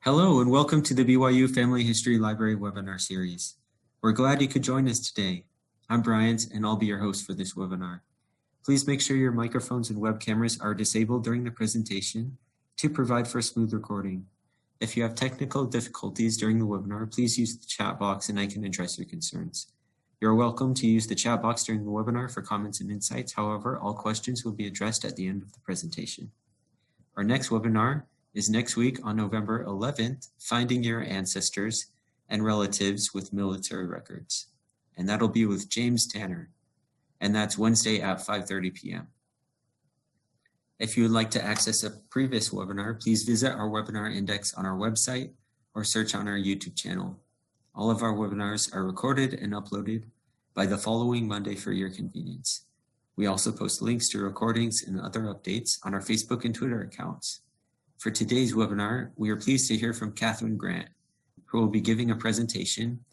Hello and welcome to the BYU Family History Library webinar series. We're glad you could join us today. I'm Bryant and I'll be your host for this webinar. Please make sure your microphones and web cameras are disabled during the presentation to provide for a smooth recording. If you have technical difficulties during the webinar, please use the chat box and I can address your concerns. You're welcome to use the chat box during the webinar for comments and insights. However, all questions will be addressed at the end of the presentation. Our next webinar is next week on November 11th, Finding Your Ancestors and Relatives with Military Records. And that'll be with James Tanner. And that's Wednesday at 5:30 p.m. If you would like to access a previous webinar, please visit our webinar index on our website or search on our YouTube channel. All of our webinars are recorded and uploaded by the following Monday for your convenience. We also post links to recordings and other updates on our Facebook and Twitter accounts. For today's webinar, we are pleased to hear from Kathryn Grant, who will be giving a presentation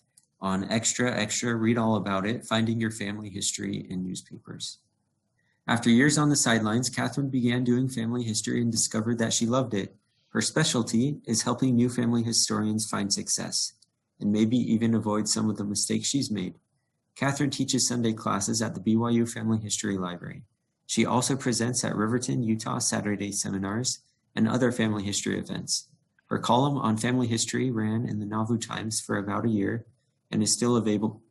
on Extra, Read All About It, Finding Your Family History in Newspapers. After years on the sidelines, Kathryn began doing family history and discovered that she loved it. Her specialty is helping new family historians find success, and maybe even avoid some of the mistakes she's made. Kathryn teaches Sunday classes at the BYU Family History Library. She also presents at Riverton, Utah Saturday seminars and other family history events. Her column on family history ran in the Nauvoo Times for about a year and is still available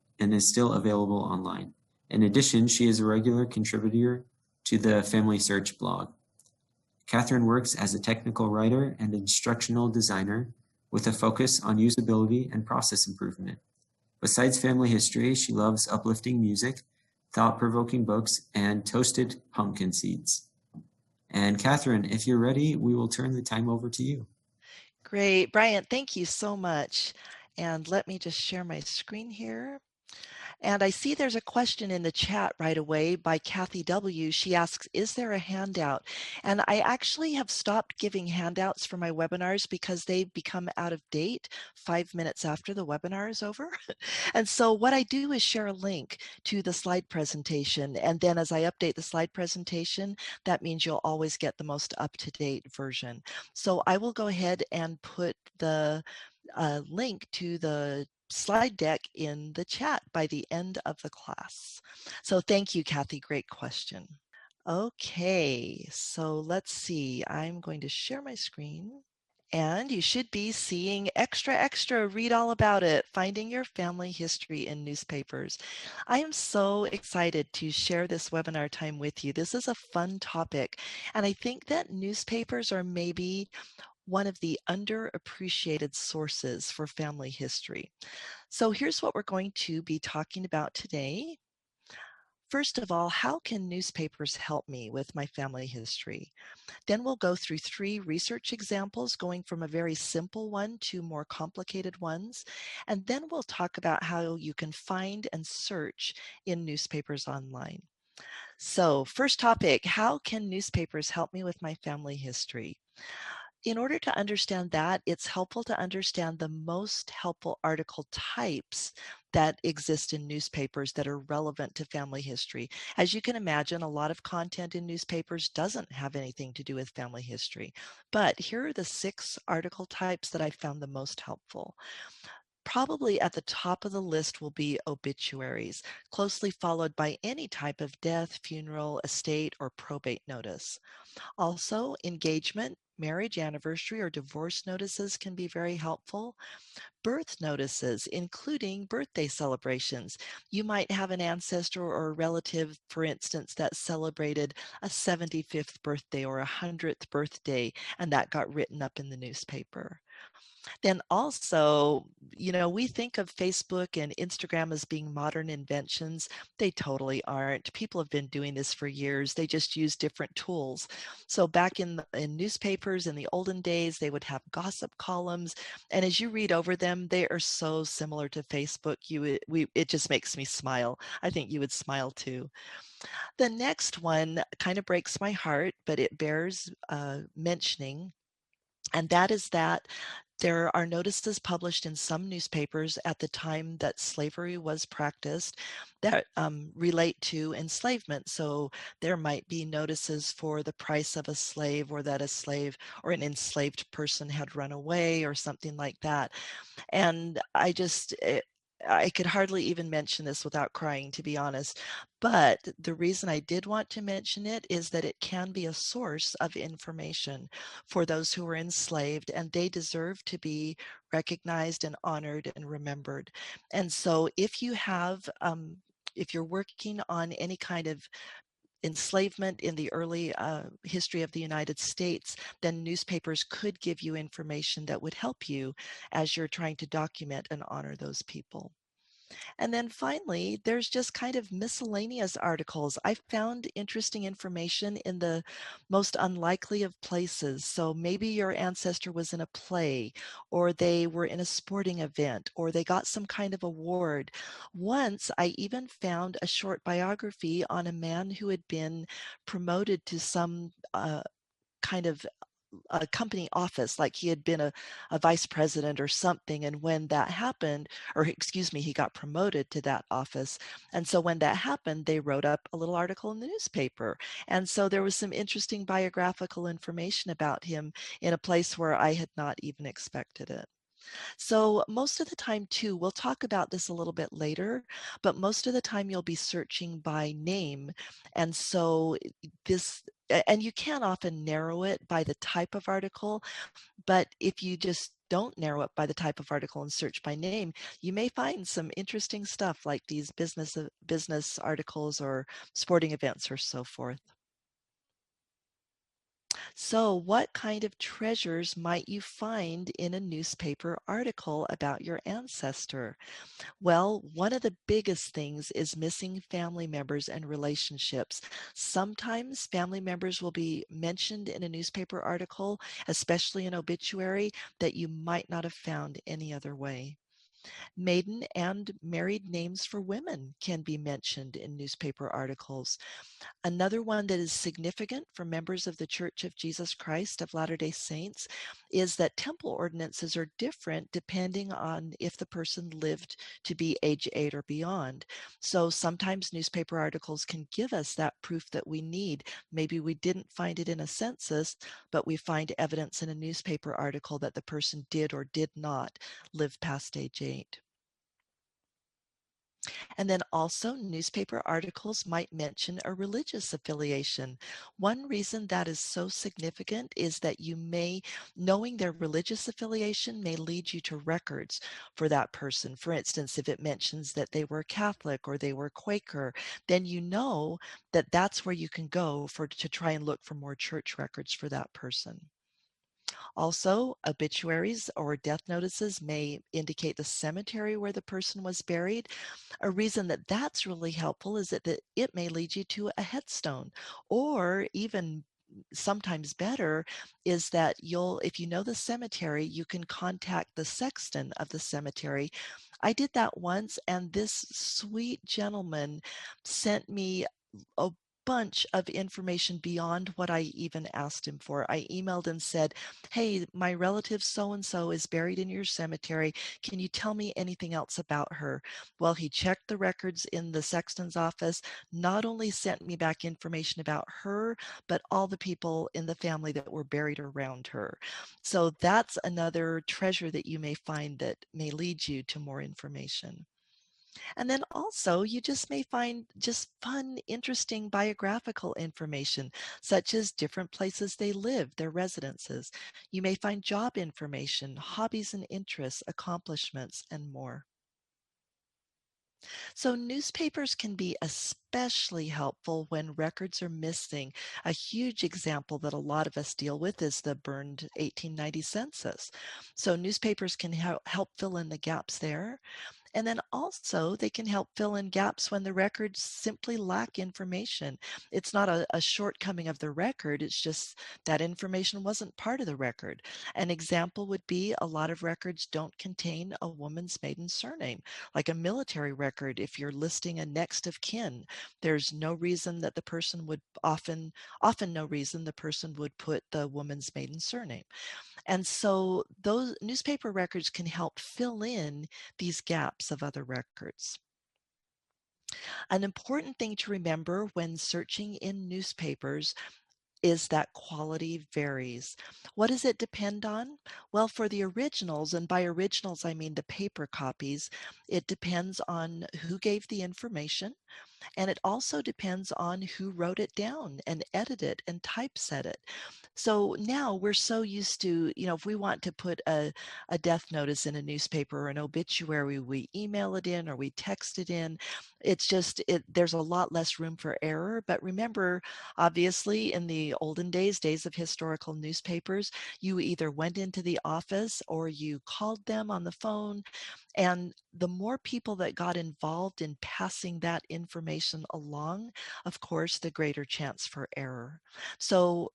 online. In addition, she is a regular contributor to the Family Search blog. Kathryn works as a technical writer and instructional designer with a focus on usability and process improvement. Besides family history, she loves uplifting music, thought-provoking books, and toasted pumpkin seeds. And Kathryn, if you're ready, we will turn the time over to you. Great. Bryant, thank you so much. And let me just share my screen here. And I see there's a question in the chat right away by Kathy W. She asks, is there a handout? And I actually have stopped giving handouts for my webinars because they become out of date 5 minutes after the webinar is over. And so what I do is share a link to the slide presentation. And then as I update the slide presentation, that means you'll always get the most up-to-date version. So I will go ahead and put the link to the slide deck in the chat by the end of the class. So thank you, Kathy. Great question. Okay, so let's see. I'm going to share my screen. And you should be seeing Extra, Read All About It, Finding Your Family History in Newspapers. I am so excited to share this webinar time with you. This is a fun topic, and I think that newspapers are maybe one of the underappreciated sources for family history. So here's what we're going to be talking about today. First of all, how can newspapers help me with my family history? Then we'll go through 3 research examples, going from a very simple one to more complicated ones. And then we'll talk about how you can find and search in newspapers online. So first topic, how can newspapers help me with my family history? In order to understand that, it's helpful to understand the most helpful article types that exist in newspapers that are relevant to family history. As you can imagine, a lot of content in newspapers doesn't have anything to do with family history. But here are the 6 article types that I found the most helpful. Probably at the top of the list will be obituaries, closely followed by any type of death, funeral, estate, or probate notice. Also, engagement, marriage anniversary, or divorce notices can be very helpful. Birth notices, including birthday celebrations. You might have an ancestor or a relative, for instance, that celebrated a 75th birthday or a 100th birthday, and that got written up in the newspaper. Then also, we think of Facebook and Instagram as being modern inventions. They totally aren't. People have been doing this for years. They just use different tools. So back in newspapers in the olden days, they would have gossip columns. And as you read over them, they are so similar to Facebook. It just makes me smile. I think you would smile too. The next one kind of breaks my heart, but it bears mentioning. And that is that There are notices published in some newspapers at the time that slavery was practiced that relate to enslavement. So there might be notices for the price of a slave, or that a slave or an enslaved person had run away or something like that. And I could hardly even mention this without crying, to be honest. But the reason I did want to mention it is that it can be a source of information for those who were enslaved, and they deserve to be recognized and honored and remembered. And so if you're working on any kind of enslavement in the early history of the United States, then newspapers could give you information that would help you as you're trying to document and honor those people. And then finally, there's just kind of miscellaneous articles. I found interesting information in the most unlikely of places. So maybe your ancestor was in a play, or they were in a sporting event, or they got some kind of award. Once I even found a short biography on a man who had been promoted to some kind of a company office, like he had been a vice president or something. And when that happened, or excuse me, he got promoted to that office. And so when that happened, they wrote up a little article in the newspaper. And so there was some interesting biographical information about him in a place where I had not even expected it. So most of the time too, we'll talk about this a little bit later, but most of the time you'll be searching by name. And so and you can often narrow it by the type of article, but if you just don't narrow it by the type of article and search by name, you may find some interesting stuff like these business articles or sporting events or so forth. So, what kind of treasures might you find in a newspaper article about your ancestor? Well, one of the biggest things is missing family members and relationships. Sometimes family members will be mentioned in a newspaper article, especially an obituary, that you might not have found any other way. Maiden and married names for women can be mentioned in newspaper articles. Another one that is significant for members of the Church of Jesus Christ of Latter-day Saints is that temple ordinances are different depending on if the person lived to be age 8 or beyond. So sometimes newspaper articles can give us that proof that we need. Maybe we didn't find it in a census, but we find evidence in a newspaper article that the person did or did not live past age 8. And then also newspaper articles might mention a religious affiliation. One reason that is so significant is that knowing their religious affiliation may lead you to records for that person. For instance, if it mentions that they were Catholic or they were Quaker, then you know that that's where you can go to try and look for more church records for that person. Also, obituaries or death notices may indicate the cemetery where the person was buried. A reason that that's really helpful is that it may lead you to a headstone, or even sometimes better is that if you know the cemetery, you can contact the sexton of the cemetery. I did that once, and this sweet gentleman sent me a bunch of information beyond what I even asked him for. I emailed and said, "Hey, my relative so and so is buried in your cemetery. Can you tell me anything else about her?" Well, he checked the records in the sexton's office, not only sent me back information about her, but all the people in the family that were buried around her. So that's another treasure that you may find that may lead you to more information. And then also, you just may find just fun, interesting biographical information, such as different places they live, their residences. You may find job information, hobbies and interests, accomplishments, and more. So newspapers can be especially helpful when records are missing. A huge example that a lot of us deal with is the burned 1890 census. So newspapers can help fill in the gaps there. And then also they can help fill in gaps when the records simply lack information. It's not a shortcoming of the record, it's just that information wasn't part of the record. An example would be a lot of records don't contain a woman's maiden surname, like a military record. If you're listing a next of kin, there's no reason that the person would often no reason the person would put the woman's maiden surname. And so those newspaper records can help fill in these gaps of other records. An important thing to remember when searching in newspapers is that quality varies. What does it depend on? Well, for the originals, and by originals I mean the paper copies, it depends on who gave the information, and it also depends on who wrote it down and edited it and typeset it. So now we're so used to, if we want to put a death notice in a newspaper or an obituary, we email it in or we text it in. It's just, there's a lot less room for error. But remember, obviously, in the olden days, days of historical newspapers, you either went into the office or you called them on the phone. And the more people that got involved in passing that information along, of course, the greater chance for error. So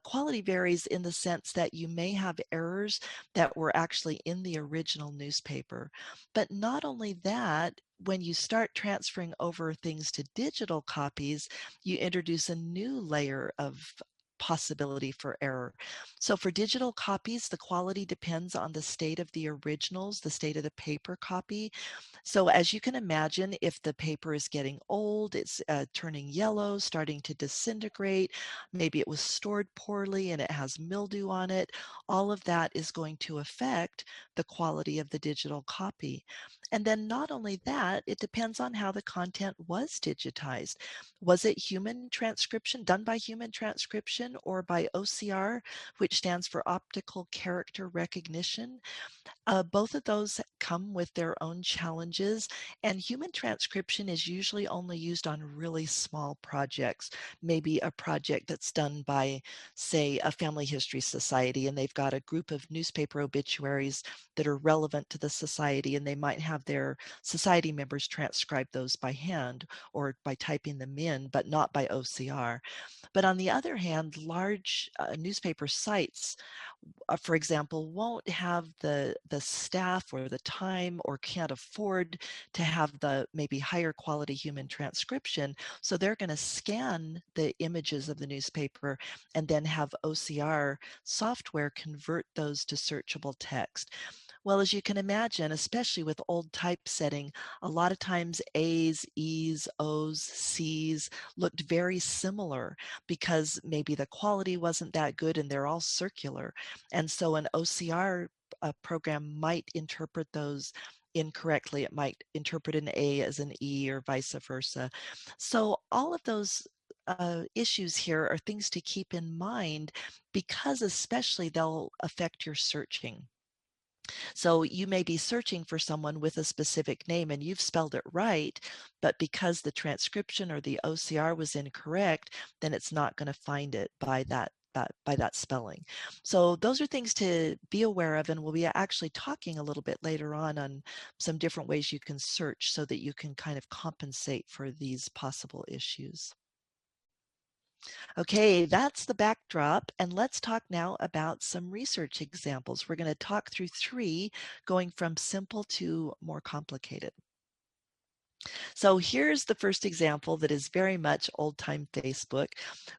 quality varies in the sense that you may have errors that were actually in the original newspaper. But not only that, when you start transferring over things to digital copies, you introduce a new layer of possibility for error. So for digital copies, the quality depends on the state of the originals, the state of the paper copy. So as you can imagine, if the paper is getting old, it's turning yellow, starting to disintegrate, maybe it was stored poorly and it has mildew on it, all of that is going to affect the quality of the digital copy. And then not only that, it depends on how the content was digitized. Was it human transcription, done by human transcription, or by OCR, which stands for optical character recognition? Both of those come with their own challenges, and human transcription is usually only used on really small projects. Maybe a project that's done by, say, a family history society, and they've got a group of newspaper obituaries that are relevant to the society, and they might have their society members transcribe those by hand or by typing them in, but not by OCR. But on the other hand, large newspaper sites, for example, won't have the staff or the time or can't afford to have the maybe higher quality human transcription. So they're going to scan the images of the newspaper and then have OCR software convert those to searchable text. Well, as you can imagine, especially with old typesetting, a lot of times A's, E's, O's, C's looked very similar because maybe the quality wasn't that good and they're all circular. And so an OCR program might interpret those incorrectly. It might interpret an A as an E or vice versa. So all of those issues here are things to keep in mind because especially they'll affect your searching. So you may be searching for someone with a specific name and you've spelled it right, but because the transcription or the OCR was incorrect, then it's not going to find it by that spelling. So those are things to be aware of, and we'll be actually talking a little bit later on some different ways you can search so that you can kind of compensate for these possible issues. Okay, that's the backdrop, and let's talk now about some research examples. We're going to talk through three, going from simple to more complicated. So here's the first example that is very much old-time Facebook.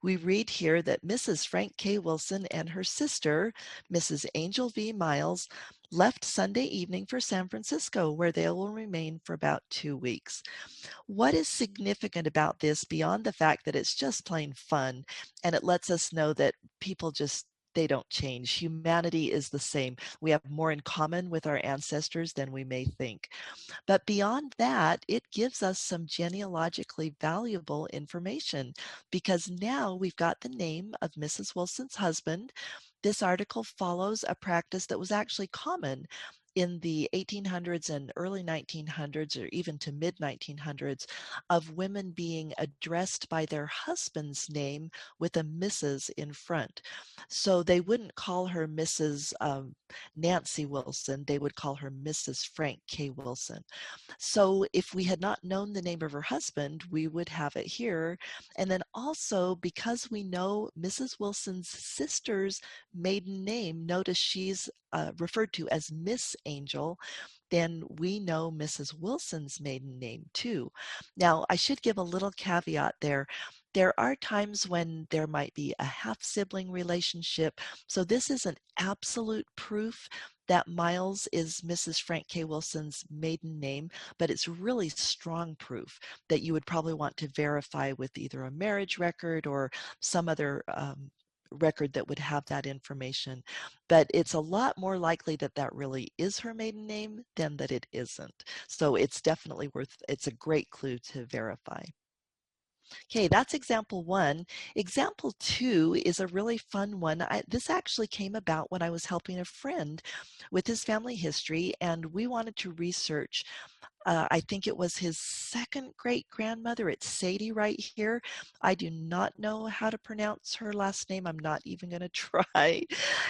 We read here that Mrs. Frank K. Wilson and her sister, Mrs. Angel V. Miles, left Sunday evening for San Francisco, where they will remain for about 2 weeks. What is significant about this beyond the fact that it's just plain fun and it lets us know that people just they don't change. Humanity is the same. We have more in common with our ancestors than we may think. But beyond that, it gives us some genealogically valuable information because now we've got the name of Mrs. Wilson's husband. This article follows a practice that was actually common in the 1800s and early 1900s, or even to mid 1900s, of women being addressed by their husband's name with a Mrs. in front. So they wouldn't call her Mrs. Nancy Wilson, they would call her Mrs. Frank K. Wilson. So if we had not known the name of her husband, we would have it here. And then also, because we know Mrs. Wilson's sister's maiden name, notice she's referred to as Miss Angel, then we know Mrs. Wilson's maiden name too. Now, I should give a little caveat there. There are times when there might be a half-sibling relationship, so this isn't absolute proof that Miles is Mrs. Frank K. Wilson's maiden name, but it's really strong proof that you would probably want to verify with either a marriage record or some other record that would have that information. But it's a lot more likely that that really is her maiden name than that it isn't. So it's definitely it's a great clue to verify. Okay, that's example one. Example two is a really fun one. This actually came about when I was helping a friend with his family history, and we wanted to research I think it was his second great grandmother. It's Sadie right here. I do not know how to pronounce her last name. I'm not even going to try.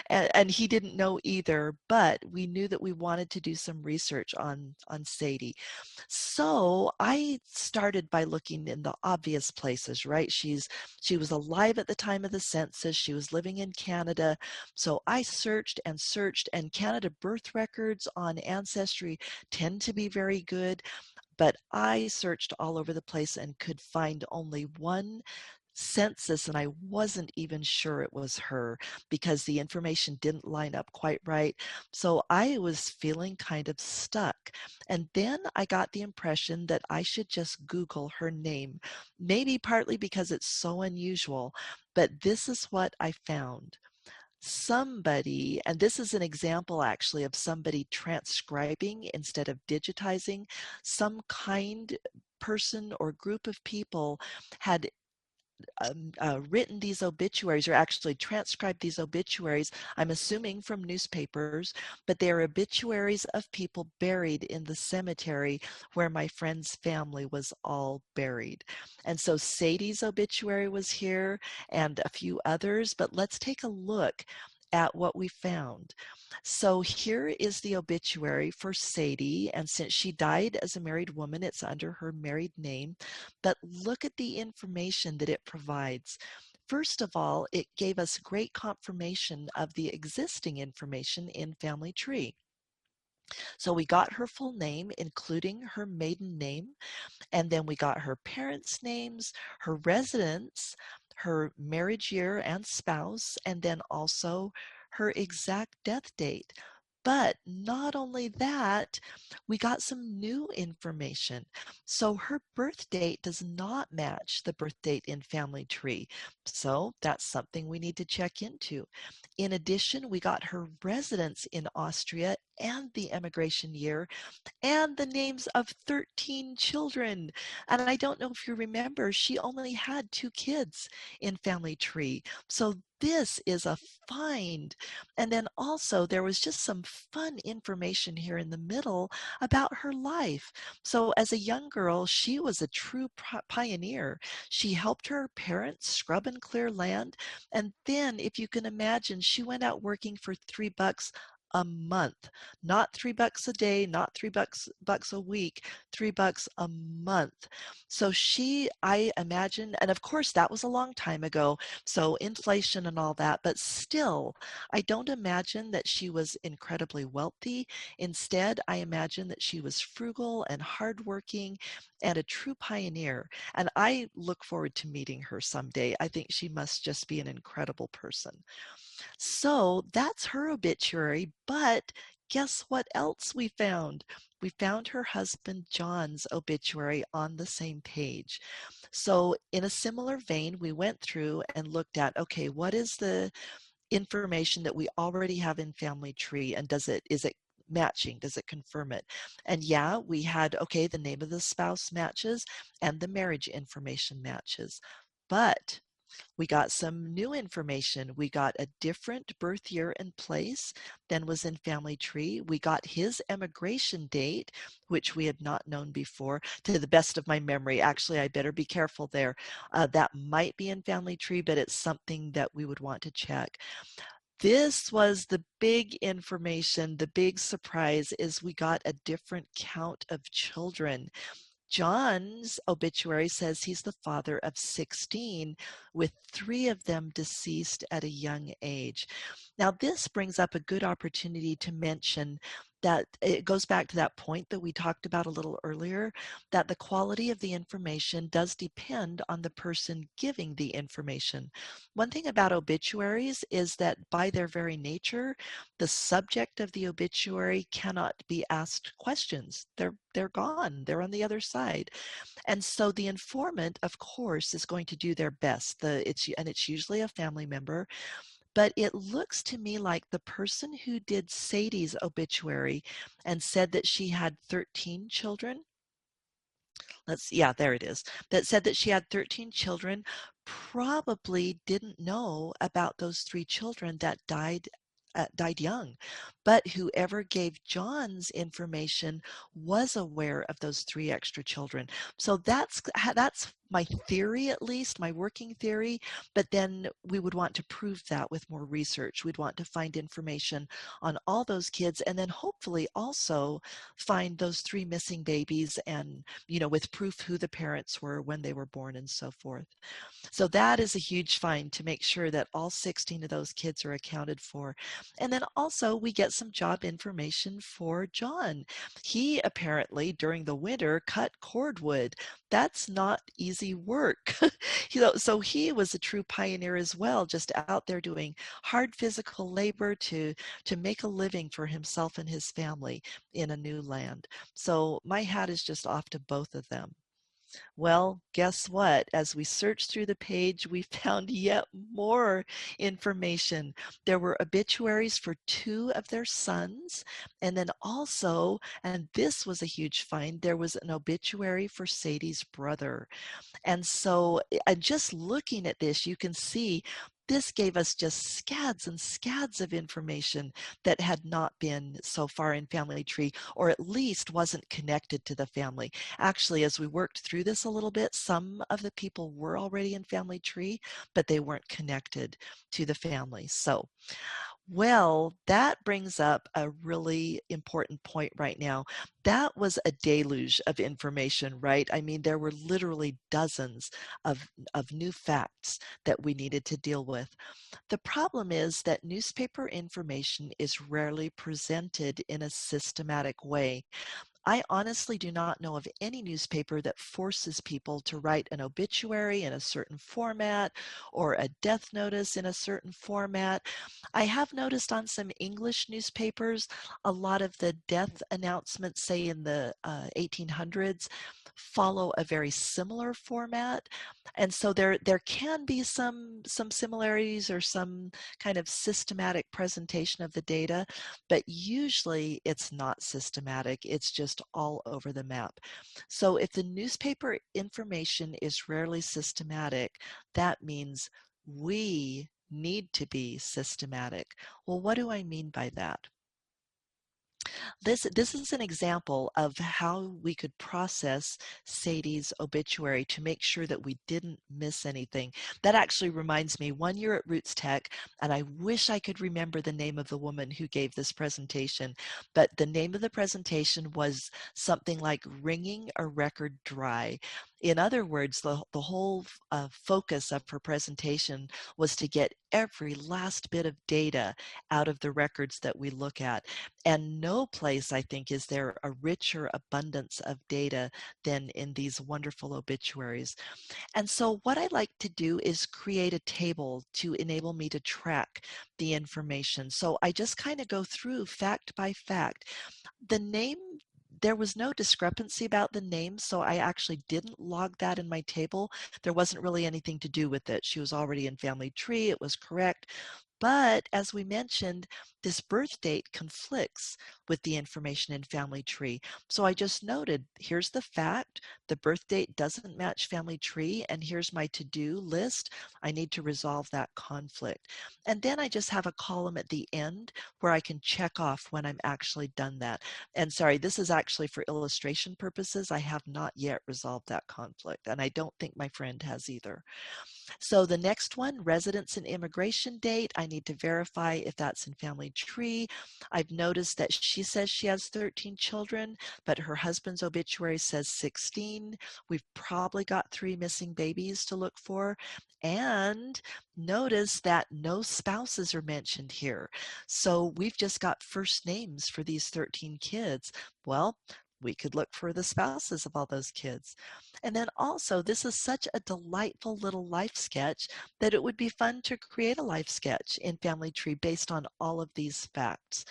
And he didn't know either, but we knew that we wanted to do some research on Sadie. So I started by looking in the obvious places, right? She was alive at the time of the census. She was living in Canada. So I searched and searched, and Canada birth records on Ancestry tend to be very good, but I searched all over the place and could find only one census, and I wasn't even sure it was her because the information didn't line up quite right. So I was feeling kind of stuck. And then I got the impression that I should just Google her name, maybe partly because it's so unusual, but this is what I found. Somebody, and this is an example actually of somebody transcribing instead of digitizing, some kind person or group of people had written these obituaries, or actually transcribed these obituaries, I'm assuming from newspapers, but they are obituaries of people buried in the cemetery where my friend's family was all buried. And so Sadie's obituary was here and a few others, but let's take a look at what we found. So here is the obituary for Sadie, and since she died as a married woman, it's under her married name. But look at the information that it provides. First of all, it gave us great confirmation of the existing information in Family Tree. So we got her full name, including her maiden name, and then we got her parents' names, her residence, her marriage year and spouse, and then also her exact death date. But not only that, we got some new information. So her birth date does not match the birth date in Family Tree. So that's something we need to check into. In addition, we got her residence in Austria and the emigration year and the names of 13 children. And I don't know if you remember, she only had 2 kids in Family Tree. So this is a find. And then also there was just some fun information here in the middle about her life. So as a young girl, she was a true pioneer. She helped her parents scrub and clear land. And then, if you can imagine, she went out working for $3 a month, not $3 a day, not $3 a week, $3 a month. So I imagine, and of course that was a long time ago, so inflation and all that, but still, I don't imagine that she was incredibly wealthy. Instead, I imagine that she was frugal and hardworking and a true pioneer. And I look forward to meeting her someday. I think she must just be an incredible person. So that's her obituary, but guess what else we found? We found her husband John's obituary on the same page. So in a similar vein, we went through and looked at, okay, what is the information that we already have in Family Tree, and is it matching? Does it confirm it? And yeah, we had, okay, the name of the spouse matches and the marriage information matches. But We got some new information. We got a different birth year and place than was in Family Tree. We got his emigration date, which we had not known before, to the best of my memory. Actually, I better be careful there. That might be in Family Tree, but it's something that we would want to check. This was the big information. The big surprise is we got a different count of children. John's obituary says he's the father of 16, with 3 of them deceased at a young age. Now, this brings up a good opportunity to mention that it goes back to that point that we talked about a little earlier, that the quality of the information does depend on the person giving the information. One thing about obituaries is that by their very nature, the subject of the obituary cannot be asked questions. They're gone. They're on the other side. And so the informant, of course, is going to do their best. It's usually a family member. But it looks to me like the person who did Sadie's obituary and said that she had 13 children, yeah, there it is, that said that she had 13 children, probably didn't know about those 3 children that died young. But whoever gave John's information was aware of those 3 extra children. So that's my theory, at least my working theory. But then we would want to prove that with more research. We'd want to find information on all those kids, and then hopefully also find those 3 missing babies, and with proof who the parents were when they were born and so forth. So that is a huge find, to make sure that all 16 of those kids are accounted for. And then also we get some job information for John. He apparently during the winter cut cordwood. That's not easy work. So he was a true pioneer as well, just out there doing hard physical labor to make a living for himself and his family in a new land. So my hat is just off to both of them. Well, guess what? As we searched through the page, we found yet more information. There were obituaries for 2 of their sons, and then also, and this was a huge find, there was an obituary for Sadie's brother. And so, just looking at this, you can see this gave us just scads and scads of information that had not been so far in Family Tree, or at least wasn't connected to the family. Actually, as we worked through this a little bit, some of the people were already in Family Tree, but they weren't connected to the family. So, well, that brings up a really important point right now. That was a deluge of information, right? I mean, there were literally dozens of new facts that we needed to deal with. The problem is that newspaper information is rarely presented in a systematic way. I honestly do not know of any newspaper that forces people to write an obituary in a certain format or a death notice in a certain format. I have noticed on some English newspapers, a lot of the death announcements, say in the 1800s, follow a very similar format. And so there can be some similarities or some kind of systematic presentation of the data, but usually it's not systematic. It's just all over the map. So if the newspaper information is rarely systematic, that means we need to be systematic. Well, what do I mean by that? This is an example of how we could process Sadie's obituary to make sure that we didn't miss anything. That actually reminds me, one year at Roots Tech, and I wish I could remember the name of the woman who gave this presentation, but the name of the presentation was something like Wringing a Record Dry. In other words, the whole focus of her presentation was to get every last bit of data out of the records that we look at. And no place, I think, is there a richer abundance of data than in these wonderful obituaries. And so what I like to do is create a table to enable me to track the information. So I just kind of go through fact by fact. The name, there was no discrepancy about the name, so I actually didn't log that in my table. There wasn't really anything to do with it. She was already in Family Tree. It was correct. But as we mentioned, this birth date conflicts with the information in family tree. So I just noted, here's the fact, the birth date doesn't match family tree, and here's my to-do list. I need to resolve that conflict. And then I just have a column at the end where I can check off when I'm actually done that. And sorry, this is actually for illustration purposes. I have not yet resolved that conflict, and I don't think my friend has either. So the next one, residence and immigration date, I need to verify if that's in family tree. I've noticed that she says she has 13 children, but her husband's obituary says 16. We've probably got 3 missing babies to look for. And notice that no spouses are mentioned here. So we've just got first names for these 13 kids. Well, we could look for the spouses of all those kids. And then also, this is such a delightful little life sketch that it would be fun to create a life sketch in Family Tree based on all of these facts.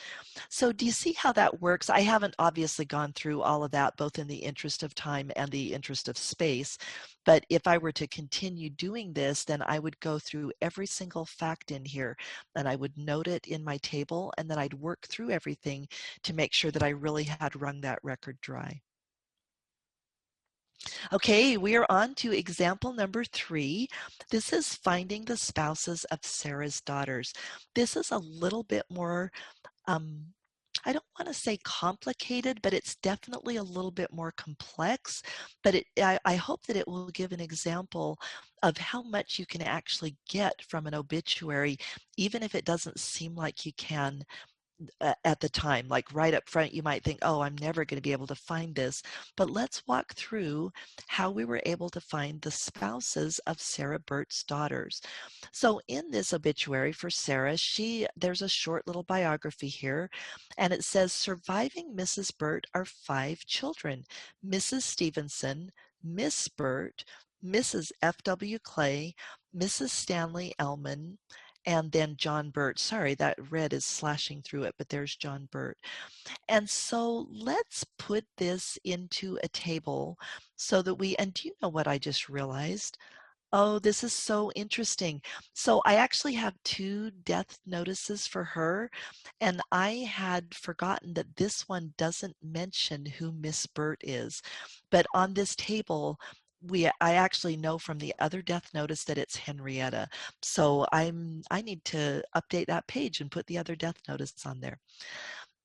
So do you see how that works? I haven't obviously gone through all of that, both in the interest of time and the interest of space. But if I were to continue doing this, then I would go through every single fact in here and I would note it in my table, and then I'd work through everything to make sure that I really had wrung that record dry. Okay, we are on to example number 3. This is finding the spouses of Sarah's daughters. This is a little bit more, I don't want to say complicated, but it's definitely a little bit more complex. But I hope that it will give an example of how much you can actually get from an obituary, even if it doesn't seem like you can at the time. Like right up front, you might think, oh, I'm never going to be able to find this. But let's walk through how we were able to find the spouses of Sarah Burt's daughters. So in this obituary for Sarah, there's a short little biography here, and it says surviving Mrs. Burt are 5 children: Mrs. Stevenson, Miss Burt, Mrs. F.W. Clay, Mrs. Stanley Elman, and then John Burt. Sorry, that red is slashing through it, but there's John Burt. And so let's put this into a table so that and do you know what I just realized? Oh, this is so interesting. So I actually have 2 death notices for her, and I had forgotten that this one doesn't mention who Miss Burt is. But on this table, I actually know from the other death notice that it's Henrietta. So I need to update that page and put the other death notice on there.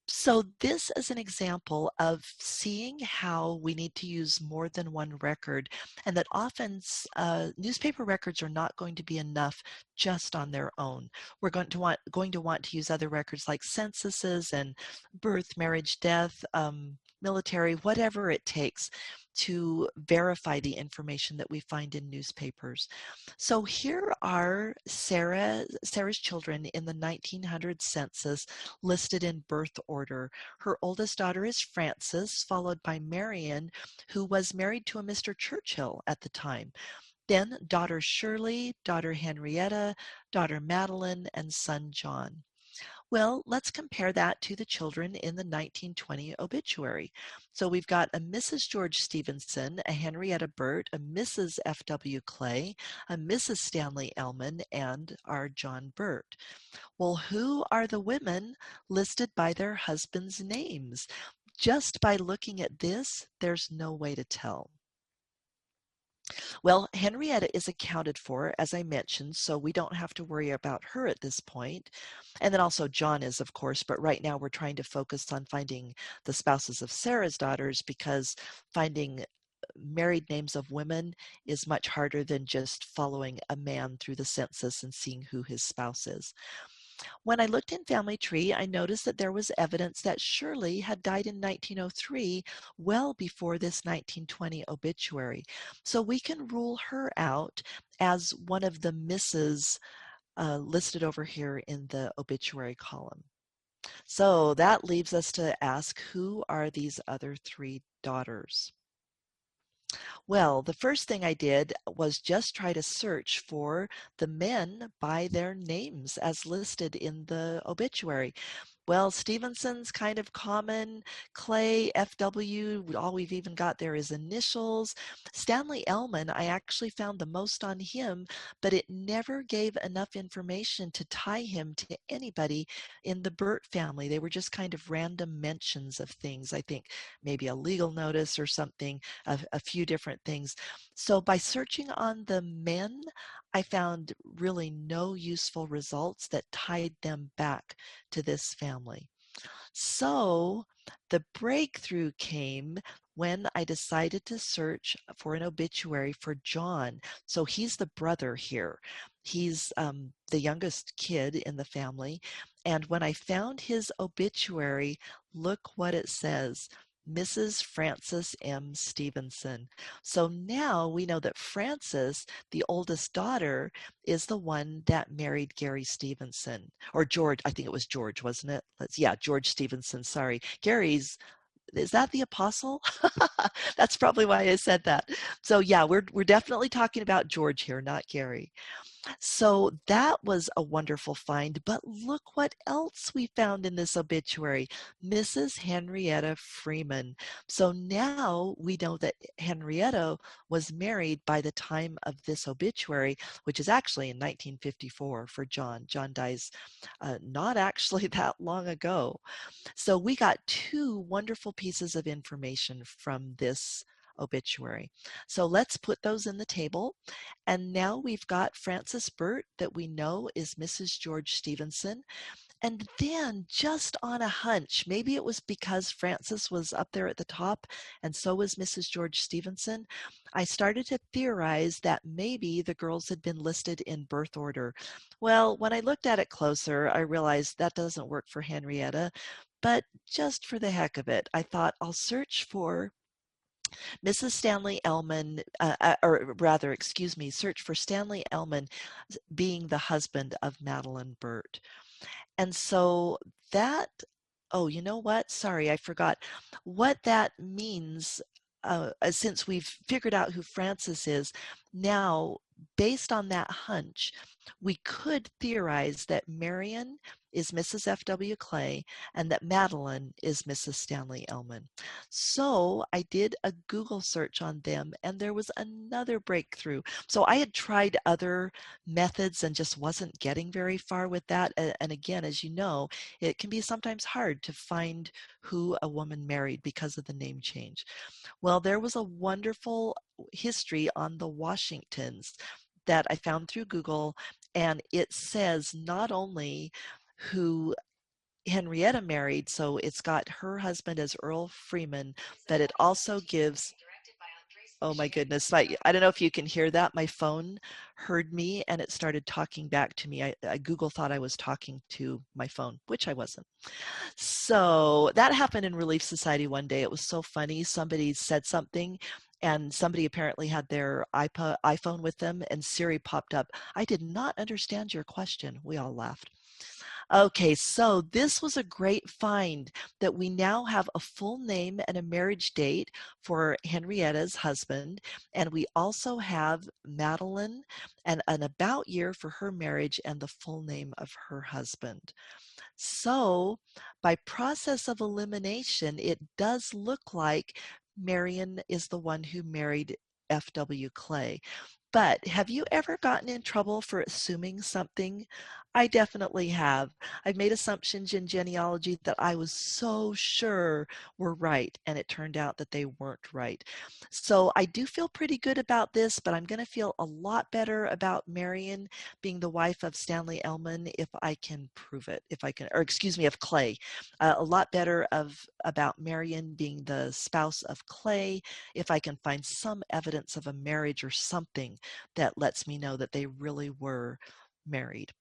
So this is an example of seeing how we need to use more than one record, and that often newspaper records are not going to be enough just on their own. We're going to want to use other records like censuses and birth, marriage, death, military, whatever it takes to verify the information that we find in newspapers. So here are Sarah's children in the 1900 census listed in birth order. Her oldest daughter is Frances, followed by Marion, who was married to a Mr. Churchill at the time. Then daughter Shirley, daughter Henrietta, daughter Madeline, and son John. Well, let's compare that to the children in the 1920 obituary. So we've got a Mrs. George Stevenson, a Henrietta Burt, a Mrs. F.W. Clay, a Mrs. Stanley Elman, and our John Burt. Well, who are the women listed by their husbands' names? Just by looking at this, there's no way to tell. Well, Henrietta is accounted for, as I mentioned, so we don't have to worry about her at this point. And then also John is, of course, but right now we're trying to focus on finding the spouses of Sarah's daughters, because finding married names of women is much harder than just following a man through the census and seeing who his spouse is. When I looked in Family Tree, I noticed that there was evidence that Shirley had died in 1903, well before this 1920 obituary. So we can rule her out as one of the misses listed over here in the obituary column. So that leaves us to ask, who are these other 3 daughters? Well, the first thing I did was just try to search for the men by their names as listed in the obituary. Well, Stevenson's kind of common. Clay, FW, all we've even got there is initials. Stanley Ellman, I actually found the most on him, but it never gave enough information to tie him to anybody in the Burt family. They were just kind of random mentions of things. I think maybe a legal notice or something, a few different things. So by searching on the men, I found really no useful results that tied them back to this family. So the breakthrough came when I decided to search for an obituary for John. So he's the brother here. He's the youngest kid in the family. And when I found his obituary, look what it says. Mrs. Frances M. Stevenson. So now we know that Frances, the oldest daughter, is the one that married Gary Stevenson, or George. I think it was George, wasn't it? Yeah, George Stevenson. Sorry, Gary's. Is that the apostle? That's probably why I said that. So yeah, we're definitely talking about George here, not Gary. So that was a wonderful find, but look what else we found in this obituary. Mrs. Henrietta Freeman. So now we know that Henrietta was married by the time of this obituary, which is actually in 1954 for John. John dies not actually that long ago. So we got two wonderful pieces of information from this obituary. So let's put those in the table. And now we've got Frances Burt that we know is Mrs. George Stevenson. And then just on a hunch, maybe it was because Frances was up there at the top and so was Mrs. George Stevenson, I started to theorize that maybe the girls had been listed in birth order. Well, when I looked at it closer, I realized that doesn't work for Henrietta. But just for the heck of it, I thought I'll search for Mrs. Stanley Ellman, or rather, excuse me, search for Stanley Ellman being the husband of Madeline Burt. And so that, oh, you know what? Sorry, I forgot. What that means, since we've figured out who Frances is, now, based on that hunch, we could theorize that Marion is Mrs. F.W. Clay and that Madeline is Mrs. Stanley Ellman. So I did a Google search on them and there was another breakthrough. So I had tried other methods and just wasn't getting very far with that. And again, as you know, it can be sometimes hard to find who a woman married because of the name change. Well, there was a wonderful history on the Washingtons that I found through Google, and it says not only who Henrietta married, so it's got her husband as Earl Freeman, but it also gives, oh my goodness, I don't know if you can hear that. My phone heard me and it started talking back to me. Google thought I was talking to my phone, which I wasn't. So that happened in Relief Society one day. It was so funny. Somebody said something and somebody apparently had their iPhone with them and Siri popped up. I did not understand your question. We all laughed. Okay, so this was a great find that we now have a full name and a marriage date for Henrietta's husband, and we also have Madeline and an about year for her marriage and the full name of her husband. So by process of elimination, it does look like Marion is the one who married F.W. Clay. But have you ever gotten in trouble for assuming something? I definitely have. I've made assumptions in genealogy that I was so sure were right, and it turned out that they weren't right. So I do feel pretty good about this, but I'm going to feel a lot better about Marion being the wife of Stanley Ellman if I can prove it, if I can, or excuse me, of Clay. A lot better about Marion being the spouse of Clay if I can find some evidence of a marriage or something that lets me know that they really were married.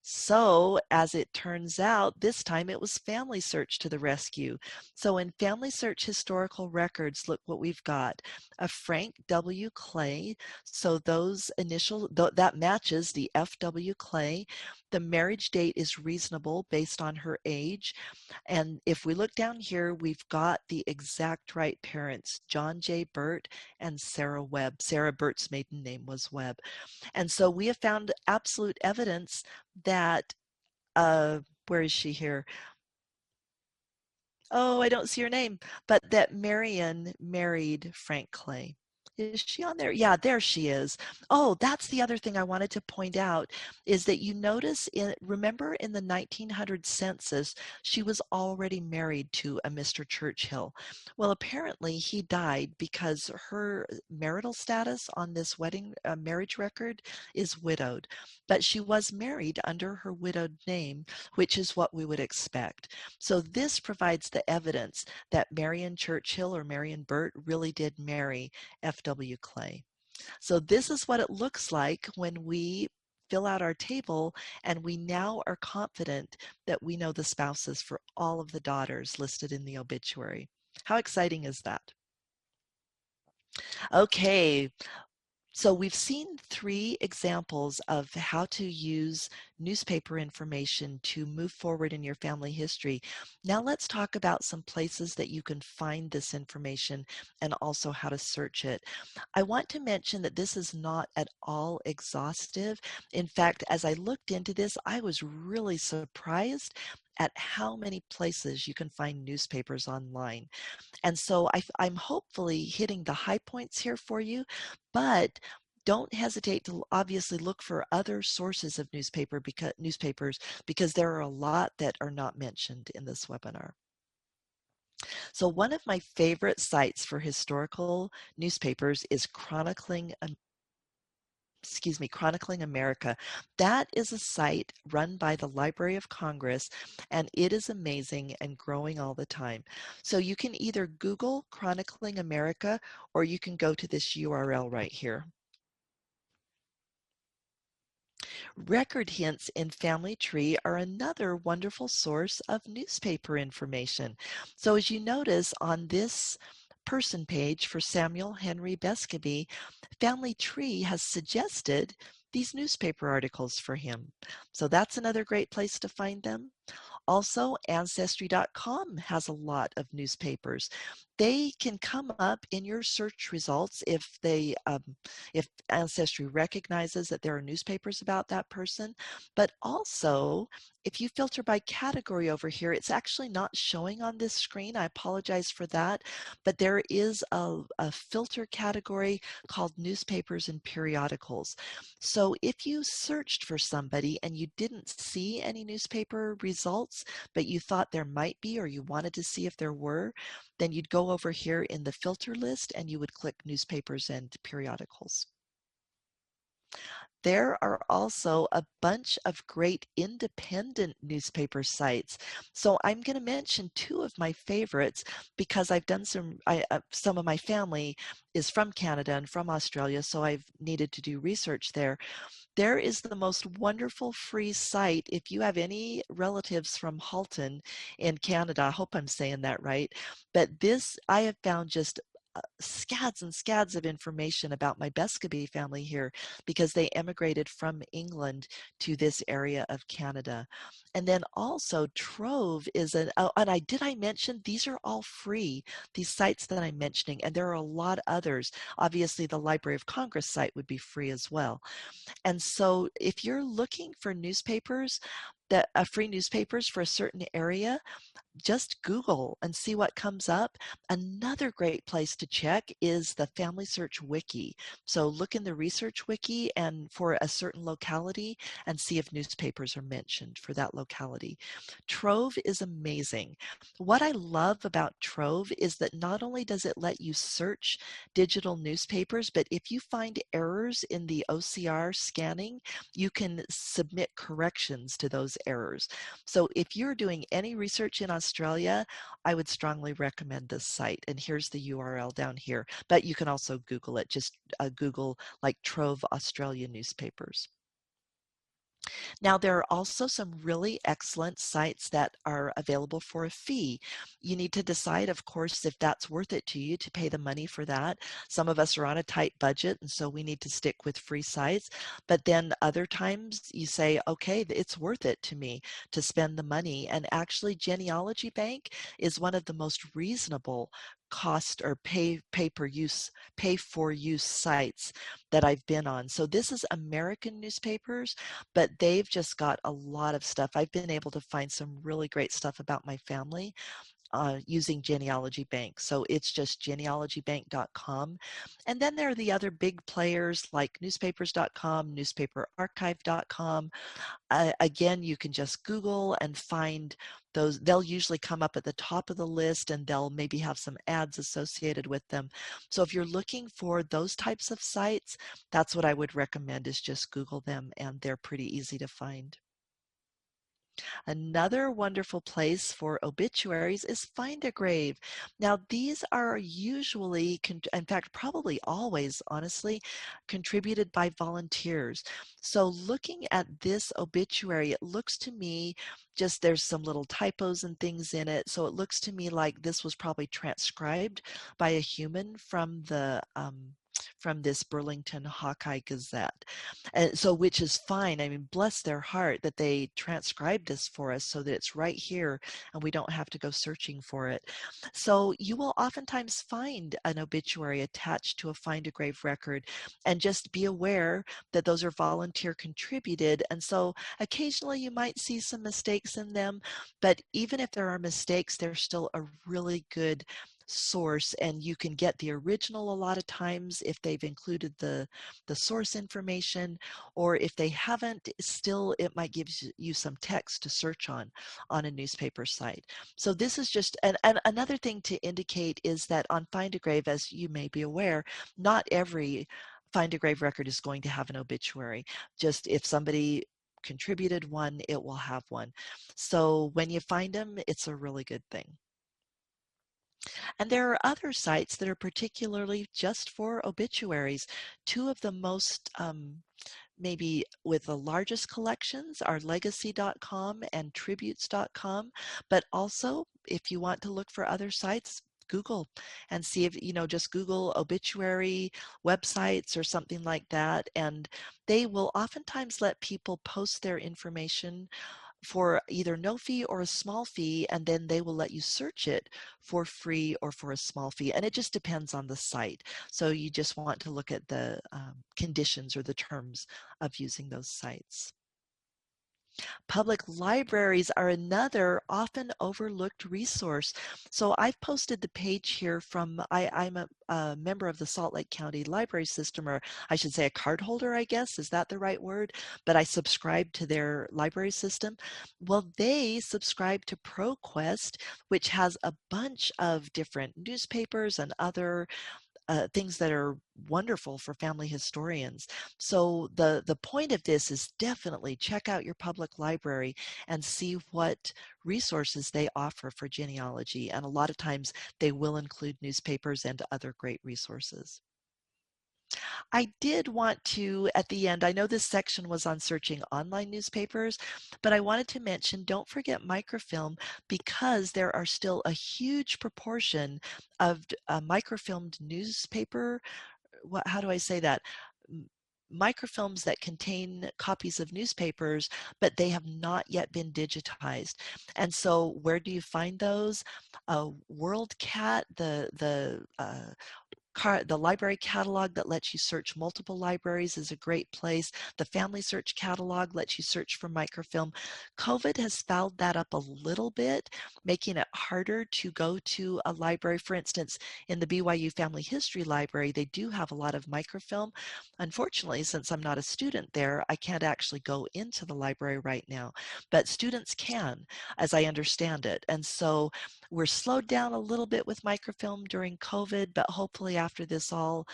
So, as it turns out, this time it was Family Search to the rescue. So, in Family Search historical records, look what we've got. A Frank W. Clay. So, those initial, that matches the F.W. Clay. The marriage date is reasonable based on her age. And if we look down here, we've got the exact right parents, John J. Burt and Sarah Webb. Sarah Burt's maiden name was Webb. And so we have found absolute evidence that, where is she here? Oh, I don't see her name, but that Marion married Frank Clay. Is she on there? Yeah, there she is. Oh, that's the other thing I wanted to point out is that you notice remember in the 1900 census, she was already married to a Mr. Churchill. Well, apparently he died because her marital status on this wedding marriage record is widowed, but she was married under her widowed name, which is what we would expect. So this provides the evidence that Marion Churchill or Marion Burt really did marry F.W. Clay. So this is what it looks like when we fill out our table and we now are confident that we know the spouses for all of the daughters listed in the obituary. How exciting is that? Okay, so we've seen 3 examples of how to use newspaper information to move forward in your family history. Now let's talk about some places that you can find this information and also how to search it. I want to mention that this is not at all exhaustive. In fact, as I looked into this, I was really surprised at how many places you can find newspapers online. And so I'm hopefully hitting the high points here for you, but don't hesitate to obviously look for other sources of newspapers because there are a lot that are not mentioned in this webinar. So one of my favorite sites for historical newspapers is Chronicling America. That is a site run by the Library of Congress, and it is amazing and growing all the time. So you can either Google Chronicling America, or you can go to this URL right here. Record hints in Family Tree are another wonderful source of newspaper information. So as you notice on this person page for Samuel Henry Bescovy, Family Tree has suggested these newspaper articles for him. So that's another great place to find them. Also, Ancestry.com has a lot of newspapers. They can come up in your search results if Ancestry recognizes that there are newspapers about that person. But also, if you filter by category over here, it's actually not showing on this screen. I apologize for that. But there is a filter category called newspapers and periodicals. So if you searched for somebody and you didn't see any newspaper results, but you thought there might be, or you wanted to see if there were, then you'd go over here in the filter list and you would click newspapers and periodicals. There are also a bunch of great independent newspaper sites. So I'm going to mention 2 of my favorites because I've done some of my family is from Canada and from Australia, so I've needed to do research there. There is the most wonderful free site. If you have any relatives from Halton in Canada, I hope I'm saying that right, but this I have found just scads and scads of information about my Bescovy family here because they emigrated from England to this area of Canada. And then also Trove is did I mention these are all free, these sites that I'm mentioning, and there are a lot others. Obviously the Library of Congress site would be free as well. And so if you're looking for newspapers, free newspapers for a certain area, just Google and see what comes up. Another great place to check is the Family Search Wiki. So look in the Research Wiki and for a certain locality and see if newspapers are mentioned for that locality. Trove is amazing. What I love about Trove is that not only does it let you search digital newspapers, but if you find errors in the OCR scanning, you can submit corrections to those errors. So if you're doing any research in Australia, I would strongly recommend this site. And here's the URL down here, but you can also Google it. Just Google like Trove Australia newspapers. Now, there are also some really excellent sites that are available for a fee. You need to decide, of course, if that's worth it to you to pay the money for that. Some of us are on a tight budget, and so we need to stick with free sites. But then other times you say, okay, it's worth it to me to spend the money. And actually, Genealogy Bank is one of the most reasonable cost or pay for use sites that I've been on. So this is American newspapers, but they've just got a lot of stuff. I've been able to find some really great stuff about my family using Genealogy Bank. So it's just genealogybank.com. And then there are the other big players like newspapers.com, newspaperarchive.com. Again, you can just Google and find those. They'll usually come up at the top of the list, and they'll maybe have some ads associated with them. So if you're looking for those types of sites, that's what I would recommend, is just Google them, and they're pretty easy to find. Another wonderful place for obituaries is Find a Grave. Now, these are usually, in fact, probably always, honestly, contributed by volunteers. So looking at this obituary, it looks to me just there's some little typos and things in it. So it looks to me like this was probably transcribed by a human from this Burlington Hawkeye Gazette. And so, which is fine. I mean, bless their heart that they transcribed this for us so that it's right here and we don't have to go searching for it. So you will oftentimes find an obituary attached to a Find a Grave record, and just be aware that those are volunteer contributed. And so occasionally you might see some mistakes in them, but even if there are mistakes, they're still a really good source, and you can get the original a lot of times if they've included the source information, or if they haven't, still it might give you some text to search on a newspaper site. So this is just and another thing to indicate is that on Find a Grave, as you may be aware, not every Find a Grave record is going to have an obituary. Just if somebody contributed one, it will have one. So when you find them, it's a really good thing. And there are other sites that are particularly just for obituaries. Two of the most maybe with the largest collections are legacy.com and tributes.com. But also, if you want to look for other sites, Google and see if, just Google obituary websites or something like that. And they will oftentimes let people post their information for either no fee or a small fee, and then they will let you search it for free or for a small fee. And it just depends on the site. So you just want to look at the conditions or the terms of using those sites. Public libraries are another often overlooked resource. So I've posted the page here from, I'm a member of the Salt Lake County Library System, or I should say a card holder, I guess. Is that the right word? But I subscribe to their library system. Well, they subscribe to ProQuest, which has a bunch of different newspapers and other things that are wonderful for family historians. So the point of this is definitely check out your public library and see what resources they offer for genealogy. And a lot of times they will include newspapers and other great resources. I did want to, at the end, I know this section was on searching online newspapers, but I wanted to mention, don't forget microfilm, because there are still a huge proportion of microfilmed newspaper, how do I say that? Microfilms that contain copies of newspapers, but they have not yet been digitized. And so where do you find those? WorldCat, the library catalog that lets you search multiple libraries is a great place. The Family Search catalog lets you search for microfilm. COVID has fouled that up a little bit, making it harder to go to a library. For instance, in the BYU Family History Library, they do have a lot of microfilm. Unfortunately, since I'm not a student there, I can't actually go into the library right now, but students can, as I understand it. And so we're slowed down a little bit with microfilm during COVID, but hopefully after this all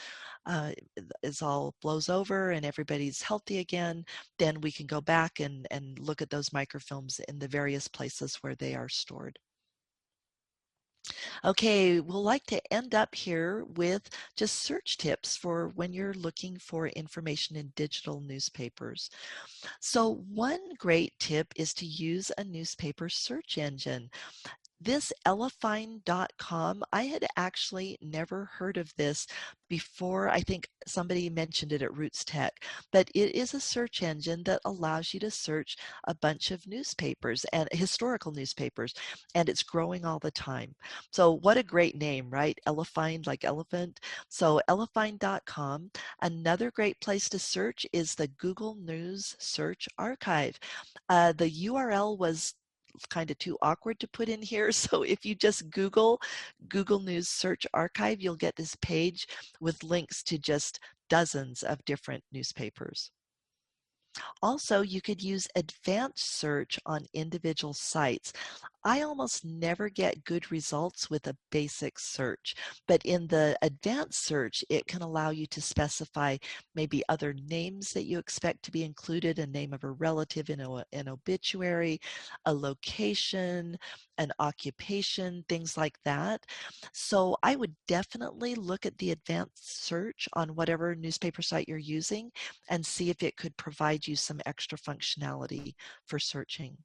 blows over and everybody's healthy again, then we can go back and look at those microfilms in the various places where they are stored. Okay, we'll like to end up here with just search tips for when you're looking for information in digital newspapers. So one great tip is to use a newspaper search engine. This elefine.com, I had actually never heard of this before. I think somebody mentioned it at Roots Tech, but it is a search engine that allows you to search a bunch of newspapers and historical newspapers, and it's growing all the time. So what a great name, right? Elefine, like elephant. So elefine.com. Another great place to search is the Google News Search Archive. The URL was kind of too awkward to put in here. So if you just Google News Search Archive, you'll get this page with links to just dozens of different newspapers. Also, you could use advanced search on individual sites. I almost never get good results with a basic search, but in the advanced search, it can allow you to specify maybe other names that you expect to be included, a name of a relative in an obituary, a location, an occupation, things like that. So I would definitely look at the advanced search on whatever newspaper site you're using and see if it could provide you some extra functionality for searching.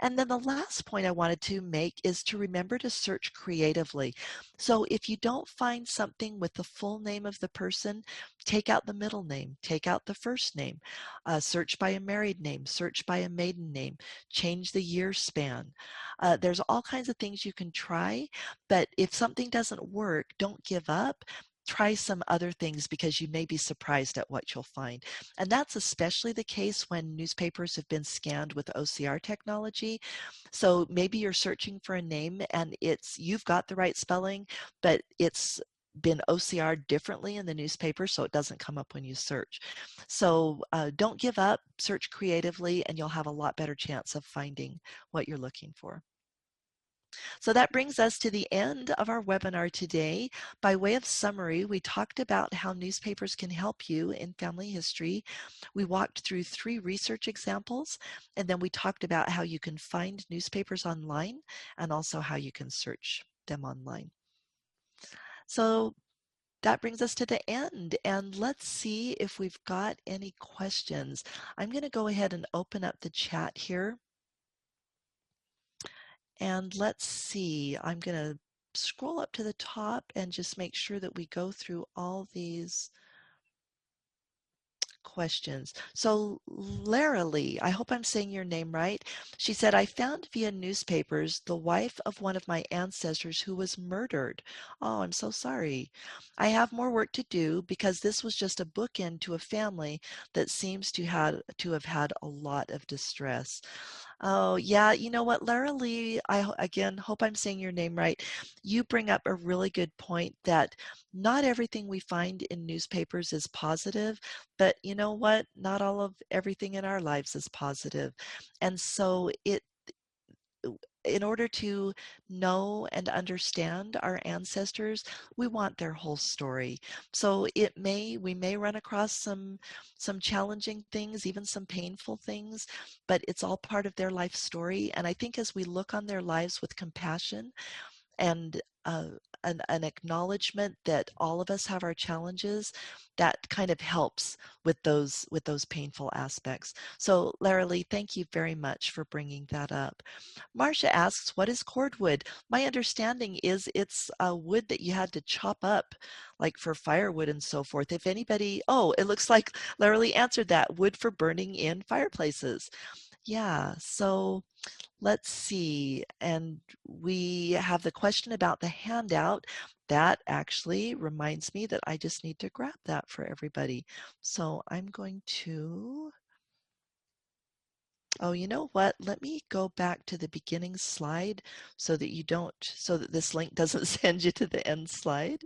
And then the last point I wanted to make is to remember to search creatively. So if you don't find something with the full name of the person, take out the middle name, take out the first name, search by a married name, search by a maiden name, change the year span. There's all kinds of things you can try, but if something doesn't work, don't give up. Try some other things because you may be surprised at what you'll find. And that's especially the case when newspapers have been scanned with OCR technology. So maybe you're searching for a name and you've got the right spelling, but it's been OCR differently in the newspaper, so it doesn't come up when you search. So don't give up, search creatively, and you'll have a lot better chance of finding what you're looking for. So that brings us to the end of our webinar today. By way of summary, we talked about how newspapers can help you in family history. We walked through 3 research examples, and then we talked about how you can find newspapers online and also how you can search them online. So that brings us to the end, and let's see if we've got any questions. I'm going to go ahead and open up the chat here. And let's see, I'm going to scroll up to the top and just make sure that we go through all these questions. So Lara Lee, I hope I'm saying your name right. She said, I found via newspapers the wife of one of my ancestors who was murdered. Oh, I'm so sorry. I have more work to do because this was just a bookend to a family that seems to have had a lot of distress. Oh, yeah. You know what, Lara Lee, again hope I'm saying your name right. You bring up a really good point that not everything we find in newspapers is positive, but you know what? Not all of everything in our lives is positive. And so in order to know and understand our ancestors, we want their whole story. So we may run across some challenging things, even some painful things, but it's all part of their life story. And I think as we look on their lives with compassion and an acknowledgement that all of us have our challenges, that kind of helps with those painful aspects. So Lara Lee, thank you very much for bringing that up. Marcia asks, what is cordwood? My understanding is it's a wood that you had to chop up, like for firewood and so forth. If anybody, oh, it looks like Lara Lee answered that, wood for burning in fireplaces. Yeah, so let's see. And we have the question about the handout. That actually reminds me that I just need to grab that for everybody. So I'm going to, oh, you know what? Let me go back to the beginning slide so that this link doesn't send you to the end slide.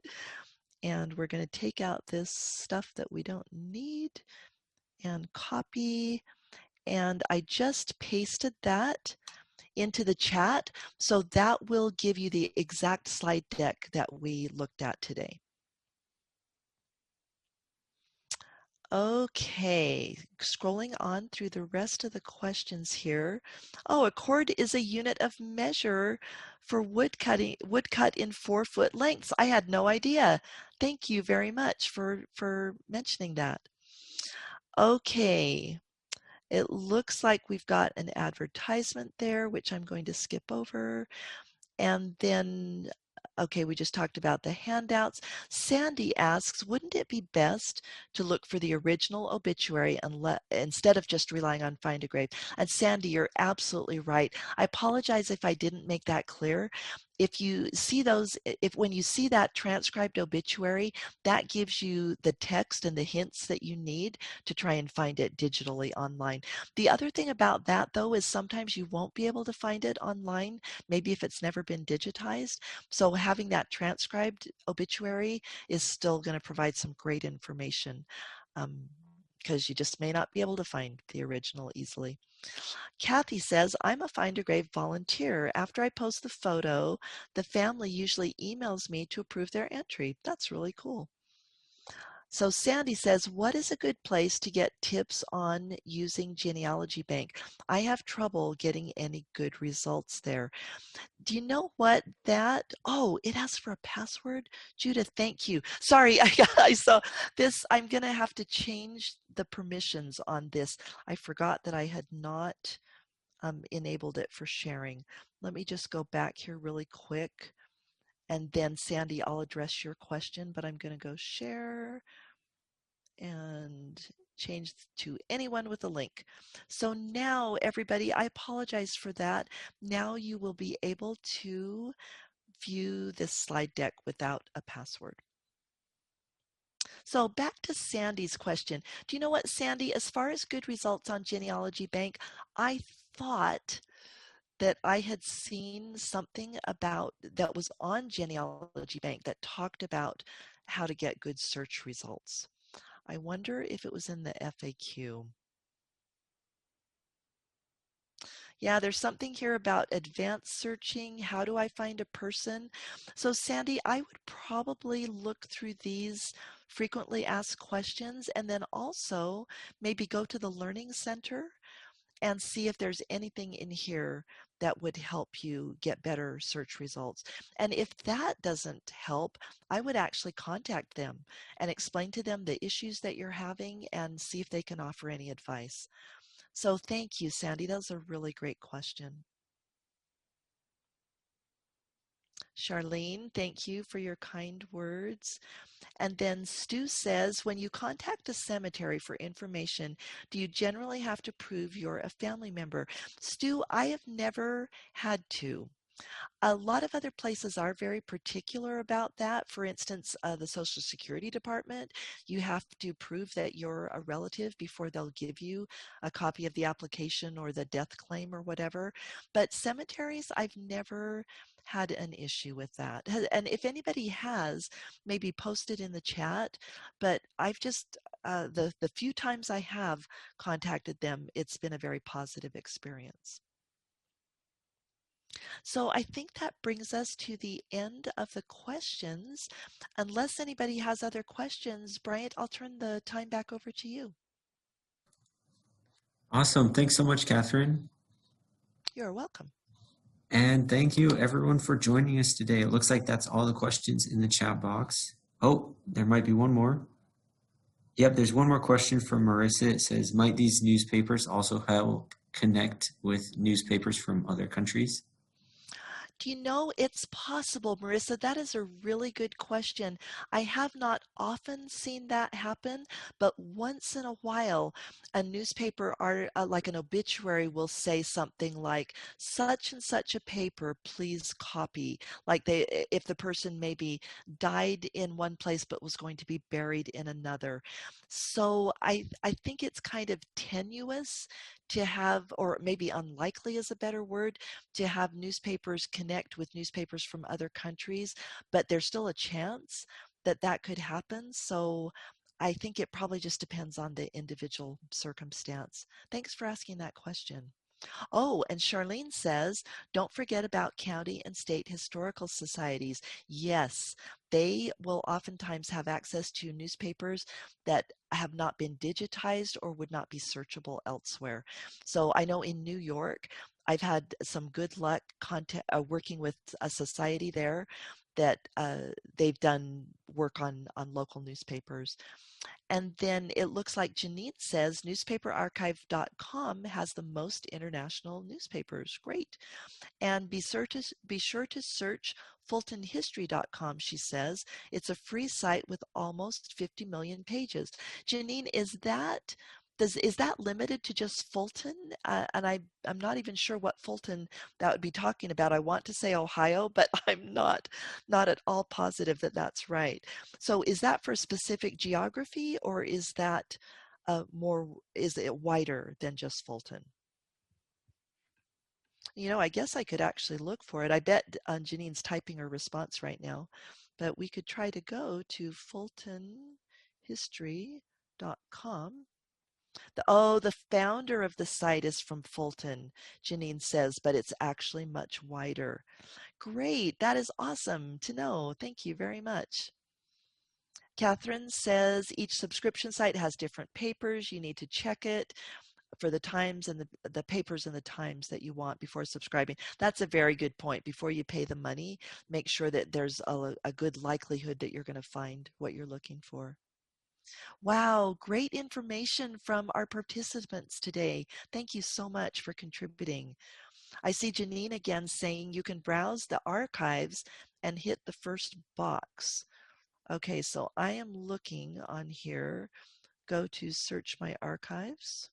And we're going to take out this stuff that we don't need and copy. And I just pasted that into the chat. So that will give you the exact slide deck that we looked at today. Okay, scrolling on through the rest of the questions here. Oh, a cord is a unit of measure for wood cut in 4-foot lengths. I had no idea. Thank you very much for mentioning that. Okay, it looks like we've got an advertisement there, which I'm going to skip over. And then, okay, we just talked about the handouts. Sandy asks, wouldn't it be best to look for the original obituary instead of just relying on Find a Grave? And Sandy, you're absolutely right. I apologize if I didn't make that clear. if you see those, if when you see that transcribed obituary, that gives you the text and the hints that you need to try and find it digitally online. The other thing about that, though, is sometimes you won't be able to find it online, maybe if it's never been digitized. So having that transcribed obituary is still going to provide some great information, because you just may not be able to find the original easily. Kathy says, I'm a Find a Grave volunteer. After I post the photo, the family usually emails me to approve their entry. That's really cool. So Sandy says, what is a good place to get tips on using Genealogy Bank? I have trouble getting any good results there. Do you know what that, oh, it asks for a password? Judith, thank you. Sorry, I saw this. I'm going to have to change the permissions on this. I forgot that I had not enabled it for sharing. Let me just go back here really quick. And then Sandy, I'll address your question, but I'm going to go share and change to anyone with a link. So now everybody, I apologize for that. Now you will be able to view this slide deck without a password. So back to Sandy's question. Do you know what, Sandy, as far as good results on Genealogy Bank, I thought that I had seen something about that was on Genealogy Bank that talked about how to get good search results. I wonder if it was in the FAQ. Yeah, there's something here about advanced searching. How do I find a person? So Sandy, I would probably look through these frequently asked questions and then also maybe go to the Learning Center and see if there's anything in here that would help you get better search results. And if that doesn't help, I would actually contact them and explain to them the issues that you're having and see if they can offer any advice. So thank you, Sandy. That was a really great question. Charlene, thank you for your kind words. And then Stu says, when you contact a cemetery for information, do you generally have to prove you're a family member? Stu, I have never had to. A lot of other places are very particular about that. For instance, the Social Security Department, you have to prove that you're a relative before they'll give you a copy of the application or the death claim or whatever. But cemeteries, I've never had an issue with that. And if anybody has, maybe post it in the chat. But I've just, the few times I have contacted them, it's been a very positive experience. So I think that brings us to the end of the questions. Unless anybody has other questions, Bryant, I'll turn the time back over to you. Awesome. Thanks so much, Kathryn. You're welcome. And thank you everyone for joining us today. It looks like that's all the questions in the chat box. Oh, there might be one more. Yep, there's one more question from Marissa. It says, might these newspapers also help connect with newspapers from other countries? Do you know, it's possible, Marissa? That is a really good question. I have not often seen that happen, but once in a while, a newspaper like an obituary will say something like, such and such a paper, please copy. Like if the person maybe died in one place but was going to be buried in another. So I think it's kind of tenuous to have, or maybe unlikely is a better word, to have newspapers connect with newspapers from other countries, but there's still a chance that that could happen. So I think it probably just depends on the individual circumstance. Thanks for asking that question. Oh, and Charlene says, don't forget about county and state historical societies. Yes, they will oftentimes have access to newspapers that have not been digitized or would not be searchable elsewhere. So I know in New York, I've had some good luck working with a society there that they've done work on local newspapers. And then it looks like Janine says newspaperarchive.com has the most international newspapers. Great. And be sure to search fultonhistory.com, she says. It's a free site with almost 50 million pages. Janine, is that Is that limited to just Fulton? And I'm not even sure what Fulton that would be talking about. I want to say Ohio, but I'm not at all positive that that's right. So is that for specific geography, or is that is it wider than just Fulton? I guess I could actually look for it. I bet Janine's typing her response right now, but we could try to go to fultonhistory.com. The founder of the site is from Fulton, Janine says, but it's actually much wider. Great. That is awesome to know. Thank you very much. Kathryn says each subscription site has different papers. You need to check it for the times and the papers and the times that you want before subscribing. That's a very good point. Before you pay the money, make sure that there's a good likelihood that you're going to find what you're looking for. Wow, great information from our participants today. Thank you so much for contributing. I see Janine again saying you can browse the archives and hit the first box. Okay, so I am looking on here. Go to search my archives.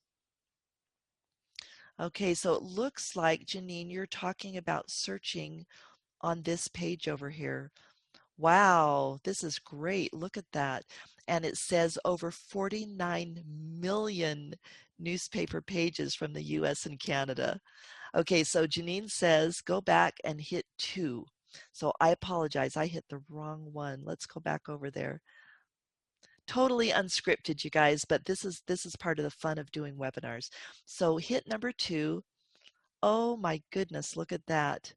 Okay, so it looks like, Janine, you're talking about searching on this page over here. Wow, this is great. Look at that. And it says over 49 million newspaper pages from the US and Canada. Okay, so Janine says go back and hit 2. So I apologize, I hit the wrong one. Let's go back over there. Totally unscripted, you guys, but this is part of the fun of doing webinars. So hit number 2. Oh my goodness, look at that.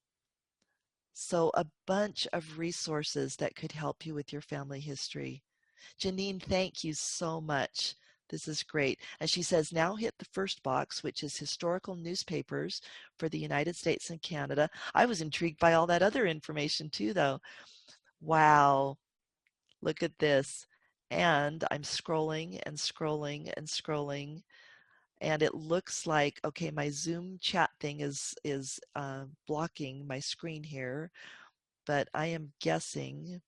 So a bunch of resources that could help you with your family history. Janine, thank you so much. This is great. And she says, now hit the first box, which is historical newspapers for the United States and Canada. I was intrigued by all that other information too, though. Wow, look at this. And I'm scrolling and scrolling and scrolling. And it looks like, okay, my Zoom chat thing is blocking my screen here. But I am guessing.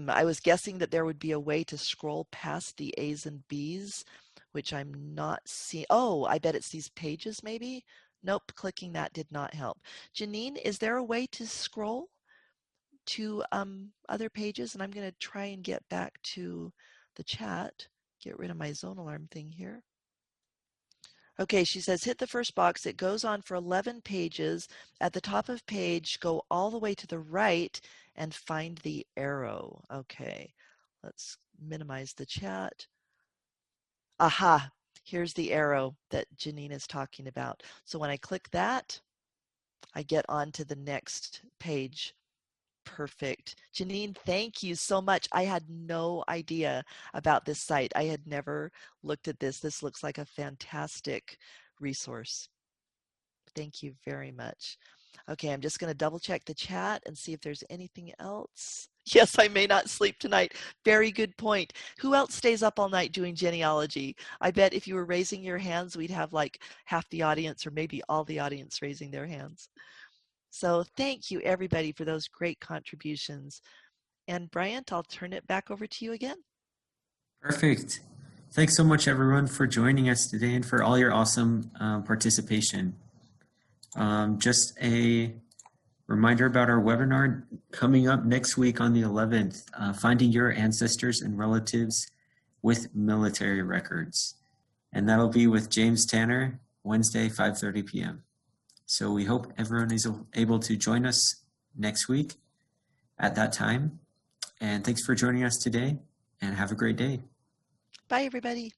I was guessing that there would be a way to scroll past the A's and B's, which I'm not seeing. Oh, I bet it's these pages maybe? Nope, clicking that did not help. Janine, is there a way to scroll to other pages? And I'm going to try and get back to the chat, get rid of my zone alarm thing here. Okay, she says hit the first box. It goes on for 11 pages. At the top of page, go all the way to the right and find the arrow. Okay, let's minimize the chat. Aha, here's the arrow that Janine is talking about. So when I click that, I get on to the next page. Perfect. Janine, thank you so much. I had no idea about this site. I had never looked at this. This looks like a fantastic resource. Thank you very much. Okay, I'm just going to double check the chat and see if there's anything else. Yes, I may not sleep tonight. Very good point. Who else stays up all night doing genealogy? I bet if you were raising your hands, we'd have like half the audience or maybe all the audience raising their hands. So thank you, everybody, for those great contributions. And Bryant, I'll turn it back over to you again. Perfect. Thanks so much, everyone, for joining us today and for all your awesome participation. Just a reminder about our webinar coming up next week on the 11th, Finding Your Ancestors and Relatives with Military Records. And that'll be with James Tanner, Wednesday, 5:30 p.m. So we hope everyone is able to join us next week at that time. And thanks for joining us today, and have a great day. Bye, everybody.